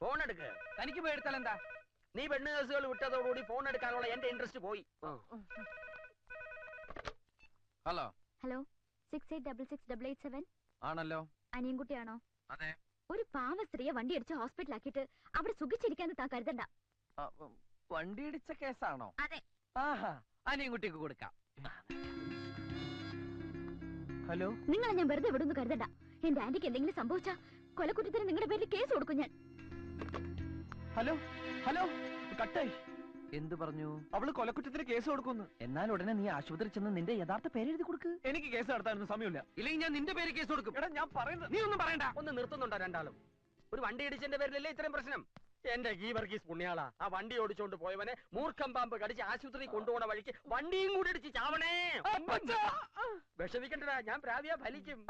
Phone എടുക്ക്. തനിക്ക് പോയി എടുത്താൽ എന്താ? നീ പെണ്ണ് കേസുകൾ വിട്ടതോടുകൂടി ഫോൺ എടുക്കാനുള്ള എന്റെ ഇൻട്രസ്റ്റ് പോയി. ഹലോ ഹലോ 68668887 ആണല്ലോ. അനിയൻകുട്ടിയാണോ? അതെ. ഒരു പാവ സ്ത്രീയെ വണ്ടി അടിച്ച് ഹോസ്പിറ്റലാക്കിയിട്ട് അവിടെ സുഖിച്ചിരിക്കാന്ന് താൻ കരുതണ്ട. വണ്ടി ഇടിച്ച കേസാണോ? അതെ. ആഹാ, അനിയൻകുട്ടിക്ക് കൊടുക്കാം. ഹലോ, നിങ്ങളെ ഞാൻ വെറുതെ വിടുന്നു കരുതണ്ട. എന്റെ ആന്റിക്ക് എന്തെങ്കിലും സംഭവിച്ചാ കൊലക്കുറ്റത്തിന് നിങ്ങളുടെ പേരിൽ കേസ് കൊടുക്കും ഞാൻ. ഹലോ ഹലോ, കട്ടായി. എന്തു പറഞ്ഞു? അവള് കൊലക്കുറ്റത്തിന് കേസ് കൊടുക്കുന്നു. എന്നാൽ ഉടനെ നീ ആശുപത്രി ചെന്ന് നിന്റെ യഥാർത്ഥ പേരെഴുതി കൊടുക്ക്. എനിക്ക് കേസ് നടത്താനൊന്നും സമയമില്ല. ഇല്ലെങ്കിൽ ഞാൻ നിന്റെ പേര് കേസ് കൊടുക്കും. എടാ, ഞാൻ പറയുന്നത് നീ ഒന്നും പറയണ്ട. ഒന്ന് നിർത്തുന്നുണ്ടോ രണ്ടാളും? ഒരു വണ്ടി ഇടിച്ചതിന്റെ പേരിലല്ലേ ഇത്രയും പ്രശ്നം? എന്റെ ഈ വർഗീസ് പുണ്യാളാ, ആ വണ്ടി ഓടിച്ചോണ്ട് പോയവനെ മൂർഖം പാമ്പ് കടിച്ച് ആശുപത്രി കൊണ്ടുപോണ വഴിക്ക് വണ്ടിയും കൂടി ഇടിച്ച് ചാവണേ. വിഷമിക്കണ്ടടാ, ഞാൻ പ്രാവിയാ ഫലിക്കും.